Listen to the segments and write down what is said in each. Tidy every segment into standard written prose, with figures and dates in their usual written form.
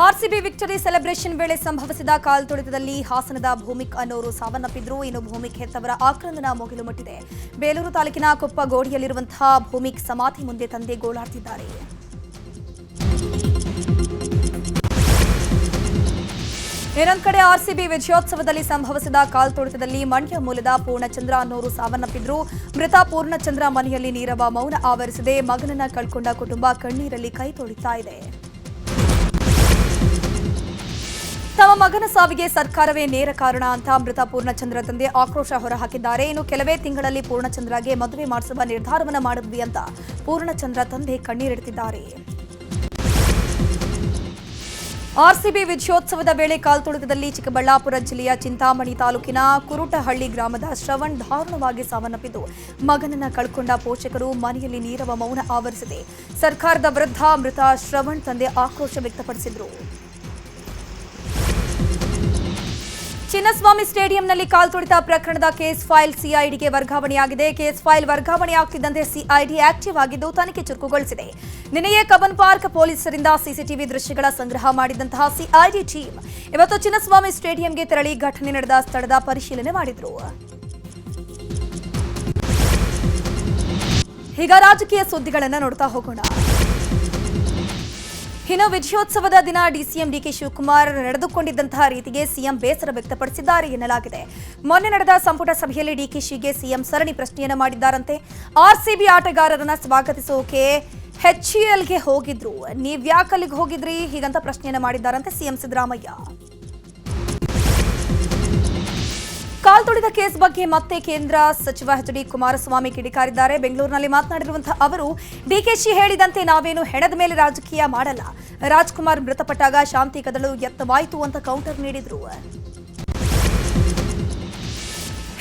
RCB victory celebration ವೇಳೆ ಸಂಭವಿಸಿದ ಕಾಲ್ತುಳಿತದಲ್ಲಿ ಹಾಸನದ ಭೂಮಿಕ್ ಅನ್ನೋರು ಸಾವನ್ನಪ್ಪಿದ್ರು. ಇನ್ನು ಭೂಮಿಕ್ ಹೆತ್ತವರ ಆಕ್ರಂದನ ಮುಗಿಲು ಮುಟ್ಟಿದೆ. ಬೇಲೂರು ತಾಲೂಕಿನ ಕೊಪ್ಪಗೋಡಿಯಲ್ಲಿರುವಂತಹ ಭೂಮಿಕ್ ಸಮಾಧಿ ಮುಂದೆ ತಂದೆ ಗೋಳಾಡ್ತಿದ್ದಾರೆ. ಇನ್ನೊಂದು ಕಡೆ ಆರ್ಸಿಬಿ ವಿಜಯೋತ್ಸವದಲ್ಲಿ ಸಂಭವಿಸಿದ ಕಾಲ್ತುಳಿತದಲ್ಲಿ ಮಂಡ್ಯ ಮೂಲದ ಪೂರ್ಣಚಂದ್ರ ಅನ್ನೋರು ಸಾವನ್ನಪ್ಪಿದ್ರು. ಮೃತ ಪೂರ್ಣಚಂದ್ರ ಮನೆಯಲ್ಲಿ ನೀರವ ಮೌನ ಆವರಿಸದೆ ಮಗನನ್ನ ಕಳ್ಕೊಂಡ ಕುಟುಂಬ ಕಣ್ಣೀರಲ್ಲಿ ಕೈ ತೊಳಿತಾ ಇದೆ. ತಮ್ಮ ಮಗನ ಸಾವಿಗೆ ಸರ್ಕಾರವೇ ನೇರ ಕಾರಣ ಅಂತ ಮೃತ ಪೂರ್ಣಚಂದ್ರ ತಂದೆ ಆಕ್ರೋಶ ಹೊರಹಾಕಿದ್ದಾರೆ. ಇನ್ನು ಕೆಲವೇ ತಿಂಗಳಲ್ಲಿ ಪೂರ್ಣಚಂದ್ರಗೆ ಮದುವೆ ಮಾಡಿಸುವ ನಿರ್ಧಾರವನ್ನು ಮಾಡಿದ್ವಿ ಅಂತ ಪೂರ್ಣಚಂದ್ರ ತಂದೆ ಕಣ್ಣೀರಿಡುತ್ತಿದ್ದಾರೆ. ಆರ್ಸಿಬಿ ವಿಜಯೋತ್ಸವದ ವೇಳೆ ಕಾಲ್ತುಳಿತದಲ್ಲಿ ಚಿಕ್ಕಬಳ್ಳಾಪುರ ಜಿಲ್ಲೆಯ ಚಿಂತಾಮಣಿ ತಾಲೂಕಿನ ಕುರುಟಹಳ್ಳಿ ಗ್ರಾಮದ ಶ್ರವಣ್ ದಾರುಣವಾಗಿ ಸಾವನ್ನಪ್ಪಿದ್ದು ಮಗನನ್ನ ಕಳ್ಕೊಂಡ ಪೋಷಕರು ಮನೆಯಲ್ಲಿ ನೀರವ ಮೌನ ಆವರಿಸಿದೆ ಸರ್ಕಾರದ ವಿರುದ್ಧ ಮೃತ ಶ್ರವಣ್ ತಂದೆ ಆಕ್ರೋಶ ವ್ಯಕ್ತಪಡಿಸಿದರು. ಚಿನ್ನಸ್ವಾಮಿ ಸ್ಟೇಡಿಯಂನಲ್ಲಿ ಕಾಲ್ತುಳಿತ ಪ್ರಕರಣದ ಕೇಸ್ ಫೈಲ್ ಸಿಐಡಿಗೆ ವರ್ಗಾವಣೆಯಾಗಿದೆ. ಕೇಸ್ ಫೈಲ್ ವರ್ಗಾವಣೆಯಾಗುತ್ತಿದ್ದಂತೆ ಸಿಐಡಿ ಆಕ್ಟಿವ್ ಆಗಿದ್ದು ತನಿಖೆ ಚುರುಕುಗೊಳಿಸಿದೆ. ನಿನ್ನೆಯೇ ಕಬ್ಬನ್ ಪಾರ್ಕ್ ಪೊಲೀಸರಿಂದ ಸಿಸಿಟಿವಿ ದೃಶ್ಯಗಳ ಸಂಗ್ರಹ ಮಾಡಿದಂತಹ ಸಿಐಡಿ ಟೀಮ್ ಇವತ್ತು ಚಿನ್ನಸ್ವಾಮಿ ಸ್ಟೇಡಿಯಂಗೆ ತೆರಳಿ ಘಟನೆ ನಡೆದ ಸ್ಥಳದ ಪರಿಶೀಲನೆ ಮಾಡಿದ್ರು. ಈಗ ರಾಜಕೀಯ ಸುದ್ದಿಗಳನ್ನು ನೋಡ್ತಾ ಹೋಗೋಣ. ಇನ್ನು ವಿಜಯೋತ್ಸವದ ದಿನ ಡಿಸಿಎಂ ಡಿಕೆ ಶಿವಕುಮಾರ್ ನಡೆದುಕೊಂಡಿದ್ದಂತಹ ರೀತಿಗೆ ಸಿಎಂ ಬೇಸರ ವ್ಯಕ್ತಪಡಿಸಿದ್ದಾರೆ ಎನ್ನಲಾಗಿದೆ. ಮೊನ್ನೆ ನಡೆದ ಸಂಪುಟ ಸಭೆಯಲ್ಲಿ ಡಿಕೆಶಿಗೆ ಸಿಎಂ ಸರಣಿ ಪ್ರಶ್ನೆಯನ್ನು ಮಾಡಿದ್ದಾರಂತೆ. ಆರ್ಸಿಬಿ ಆಟಗಾರರನ್ನ ಸ್ವಾಗತಿಸೋಕೆ HCLಗೆ ಹೋಗಿದ್ರು, ನೀವ್ಯಾಕಲ್ಲಿಗೆ ಹೋಗಿದ್ರಿ ಹೀಗಂತ ಪ್ರಶ್ನೆಯನ್ನು ಮಾಡಿದ್ದಾರಂತೆ ಸಿಎಂ ಸಿದ್ದರಾಮಯ್ಯ. ಕಾಲ್ತುಳಿತ ಕೇಸ್ ಬಗ್ಗೆ ಮತ್ತೆ ಕೇಂದ್ರ ಸಚಿವ ಎಚ್.ಡಿ. ಕುಮಾರಸ್ವಾಮಿ ಕಿಡಿಕಾರಿದ್ದಾರೆ. ಬೆಂಗಳೂರಿನಲ್ಲಿ ಮಾತನಾಡಿರುವಂತಹ ಅವರು ಡಿಕೆಶಿ ಹೇಳಿದಂತೆ ನಾವೇನು ಹೆಣದ ಮೇಲೆ ರಾಜಕೀಯ ಮಾಡಲ್ಲ, ರಾಜ್ಕುಮಾರ್ ಮೃತಪಟ್ಟಾಗ ಶಾಂತಿ ಕದಳು ಯತ್ನವಾಯಿತು ಅಂತ ಕೌಂಟರ್ ನೀಡಿದ್ರು.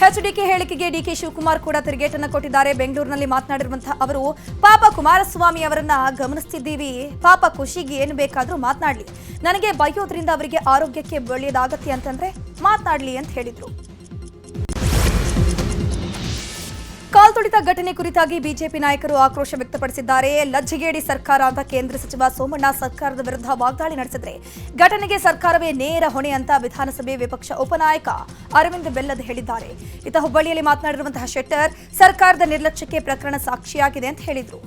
ಎಚ್ಡಿಕೆ ಹೇಳಿಕೆಗೆ ಡಿಕೆ ಶಿವಕುಮಾರ್ ಕೂಡ ತಿರುಗೇಟನ್ನು ಕೊಟ್ಟಿದ್ದಾರೆ. ಬೆಂಗಳೂರಿನಲ್ಲಿ ಮಾತನಾಡಿರುವಂತಹ ಅವರು ಪಾಪ ಕುಮಾರಸ್ವಾಮಿ ಅವರನ್ನ ಗಮನಿಸ್ತಿದ್ದೀವಿ, ಪಾಪ ಖುಷಿಗೆ ಏನು ಬೇಕಾದ್ರೂ ಮಾತನಾಡಲಿ, ನನಗೆ ಬೈಯೋದ್ರಿಂದ ಅವರಿಗೆ ಆರೋಗ್ಯಕ್ಕೆ ಒಳ್ಳೆಯದಾಗತ್ತೆ ಅಂತಂದ್ರೆ ಮಾತನಾಡಲಿ ಅಂತ ಹೇಳಿದ್ರು. ಕಾಲ್ತುಳಿತ ಘಟನೆ ಕುರಿತಾಗಿ ಬಿಜೆಪಿ ನಾಯಕರು ಆಕ್ರೋಶ ವ್ಯಕ್ತಪಡಿಸಿದ್ದಾರೆ. ಲಜ್ಜೆಗೇಡಿ ಸರ್ಕಾರ ಅಂತ ಕೇಂದ್ರ ಸಚಿವ ಸೋಮಣ್ಣ ಸರ್ಕಾರದ ವಿರುದ್ಧ ವಾಗ್ದಾಳಿ ನಡೆಸಿದ್ರೆ ಘಟನೆಗೆ ಸರ್ಕಾರವೇ ನೇರ ಹೊಣೆ ಅಂತ ವಿಧಾನಸಭೆ ವಿಪಕ್ಷ ಉಪನಾಯಕ ಅರವಿಂದ್ ಬೆಲ್ಲದ್ ಹೇಳಿದ್ದಾರೆ. ಇತ್ತ ಹುಬ್ಬಳ್ಳಿಯಲ್ಲಿ ಮಾತನಾಡಿರುವಂತಹ ಶೆಟ್ಟರ್ ಸರ್ಕಾರದ ನಿರ್ಲಕ್ಷ್ಯಕ್ಕೆ ಪ್ರಕರಣ ಸಾಕ್ಷಿಯಾಗಿದೆ ಅಂತ ಹೇಳಿದರು.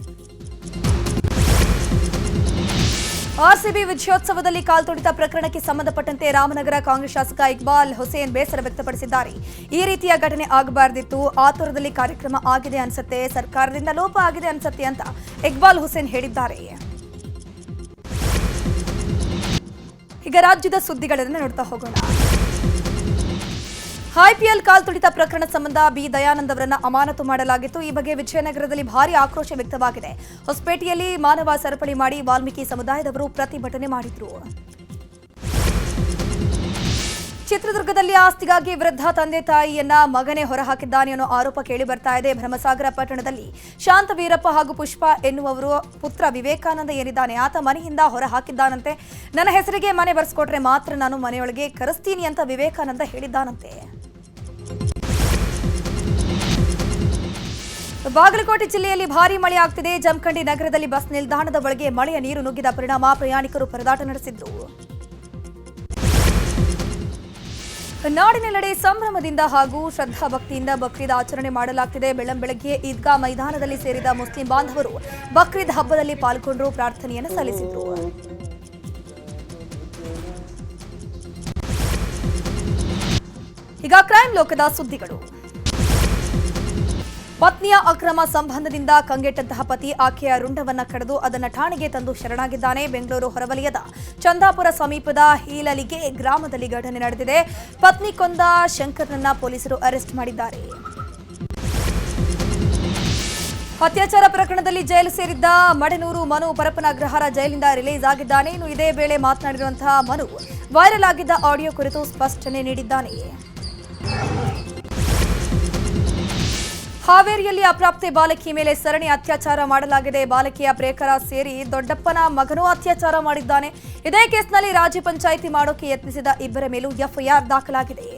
ಆರ್ಸಿಬಿ ವಿಜಯೋತ್ಸವದಲ್ಲಿ ಕಾಲ್ತುಳಿತ ಪ್ರಕರಣಕ್ಕೆ ಸಂಬಂಧಪಟ್ಟಂತೆ ರಾಮನಗರ ಕಾಂಗ್ರೆಸ್ ಶಾಸಕ ಇಕ್ಬಾಲ್ ಹುಸೇನ್ ಬೇಸರ ವ್ಯಕ್ತಪಡಿಸಿದ್ದಾರೆ. ಈ ರೀತಿಯ ಘಟನೆ ಆಗಬಾರ್ದಿತ್ತು, ಆತುರದಲ್ಲಿ ಕಾರ್ಯಕ್ರಮ ಆಗಿದೆ ಅನ್ಸುತ್ತೆ, ಸರ್ಕಾರದಿಂದ ಲೋಪ ಆಗಿದೆ ಅನ್ಸುತ್ತೆ ಅಂತ ಇಕ್ಬಾಲ್ ಹುಸೇನ್ ಹೇಳಿದ್ದಾರೆ. ಈಗ ರಾಜ್ಯದ ಸುದ್ದಿಗಳನ್ನು ನೋಡ್ತಾ ಹೋಗೋಣ. ಐಪಿಎಲ್ ಕಾಲ್ತುಳಿತ ಪ್ರಕರಣ ಸಂಬಂಧ ಬಿ ದಯಾನಂದ್ ಅವರನ್ನು ಅಮಾನತು ಮಾಡಲಾಗಿತ್ತು. ಈ ಬಗ್ಗೆ ವಿಜಯನಗರದಲ್ಲಿ ಭಾರಿ ಆಕ್ರೋಶ ವ್ಯಕ್ತವಾಗಿದೆ. ಹೊಸಪೇಟೆಯಲ್ಲಿ ಮಾನವ ಸರಪಳಿ ಮಾಡಿ ವಾಲ್ಮೀಕಿ ಸಮುದಾಯದವರು ಪ್ರತಿಭಟನೆ ಮಾಡಿದ್ರು. ಚಿತ್ರದುರ್ಗದಲ್ಲಿ ಆಸ್ತಿಗಾಗಿ ವೃದ್ಧ ತಂದೆ ತಾಯಿಯನ್ನ ಮಗನೇ ಹೊರಹಾಕಿದ್ದಾನೆ ಅನ್ನೋ ಆರೋಪ ಕೇಳಿ ಬರ್ತಾ ಇದೆ. ಭ್ರಮಸಾಗರ ಪಟ್ಟಣದಲ್ಲಿ ಶಾಂತವೀರಪ್ಪ ಹಾಗೂ ಪುಷ್ಪ ಎನ್ನುವವರು ಪುತ್ರ ವಿವೇಕಾನಂದ ಏನಿದ್ದಾನೆ ಆತ ಮನೆಯಿಂದ ಹೊರ ಹಾಕಿದ್ದಾನಂತೆ. ನನ್ನ ಹೆಸರಿಗೆ ಮನೆ ಬರ್ಸ್ಕೊಟ್ರೆ ಮಾತ್ರ ನಾನು ಮನೆಯೊಳಗೆ ಕರೆಸ್ತೀನಿ ಅಂತ ವಿವೇಕಾನಂದ ಹೇಳಿದ್ದಾನಂತೆ. ಬಾಗಲಕೋಟೆ ಜಿಲ್ಲೆಯಲ್ಲಿ ಭಾರೀ ಮಳೆ ಆಗ್ತಿದೆ. ಜಮಖಂಡಿ ನಗರದಲ್ಲಿ ಬಸ್ ನಿಲ್ದಾಣದ ಒಳಗೆ ಮಳೆಯ ನೀರು ನುಗ್ಗಿದ ಪರಿಣಾಮ ಪ್ರಯಾಣಿಕರು ಪರದಾಟ ನಡೆಸಿದ್ರು. ನಾಡಿನೆಲ್ಲೆಡೆ ಸಂಭ್ರಮದಿಂದ ಹಾಗೂ ಶ್ರದ್ಧಾ ಭಕ್ತಿಯಿಂದ ಬಕ್ರೀದ್ ಆಚರಣೆ ಮಾಡಲಾಗ್ತಿದೆ. ಬೆಳ್ಳಂಬೆಳಗ್ಗೆ ಈದ್ಗಾ ಮೈದಾನದಲ್ಲಿ ಸೇರಿದ ಮುಸ್ಲಿಂ ಬಾಂಧವರು ಬಕ್ರೀದ್ ಹಬ್ಬದಲ್ಲಿ ಪಾಲ್ಗೊಂಡು ಪ್ರಾರ್ಥನೆಯನ್ನು ಸಲ್ಲಿಸಿದರು. ಈಗ ಕ್ರೈಮ್ ಲೋಕದ ಸುದ್ದಿಗಳು. ಪತ್ನಿಯ ಅಕ್ರಮ ಸಂಬಂಧದಿಂದ ಕಂಗೆಟ್ಟಂತಹ ಪತಿ ಆಕೆಯ ರುಂಡವನ್ನ ಕಡಿದು ಅದನ್ನು ಠಾಣೆಗೆ ತಂದು ಶರಣಾಗಿದ್ದಾನೆ. ಬೆಂಗಳೂರು ಹೊರವಲಯದ ಚಂದಾಪುರ ಸಮೀಪದ ಹೀಲಲಿಗೆ ಗ್ರಾಮದಲ್ಲಿ ಘಟನೆ ನಡೆದಿದೆ. ಪತ್ನಿ ಕೊಂದ ಶಂಕರ್ನನ್ನ ಪೊಲೀಸರು ಅರೆಸ್ಟ್ ಮಾಡಿದ್ದಾರೆ. ಅತ್ಯಾಚಾರ ಪ್ರಕರಣದಲ್ಲಿ ಜೈಲು ಸೇರಿದ್ದ ಮಡೆನೂರು ಮನು ಪರಪ್ಪನ ಅಗ್ರಹಾರ ಜೈಲಿಂದ ರಿಲೀಸ್ ಆಗಿದ್ದಾನೆ. ಇನ್ನು ಇದೇ ವೇಳೆ ಮಾತನಾಡಿರುವಂತಹ ಮನು ವೈರಲ್ ಆಗಿದ್ದ ಆಡಿಯೋ ಕುರಿತು ಸ್ಪಷ್ಟನೆ ನೀಡಿದ್ದಾನೆ. ಹಾವೇರಿಯಲ್ಲಿ ಅಪ್ರಾಪ್ತೆ ಬಾಲಕಿ ಮೇಲೆ ಸರಣಿ ಅತ್ಯಾಚಾರ ಮಾಡಲಾಗಿದೆ. ಬಾಲಕಿಯ ಪ್ರೇಕರ ಸೇರಿ ದೊಡ್ಡಪ್ಪನ ಮಗನೂ ಅತ್ಯಾಚಾರ ಮಾಡಿದ್ದಾನೆ. ಇದೇ ಕೇಸ್ನಲ್ಲಿ ರಾಜ್ಯ ಪಂಚಾಯಿತಿ ಮಾಡೋಕೆ ಯತ್ನಿಸಿದ ಇಬ್ಬರ ಮೇಲೂ ಎಫ್ಐಆರ್ ದಾಖಲಾಗಿದೆ.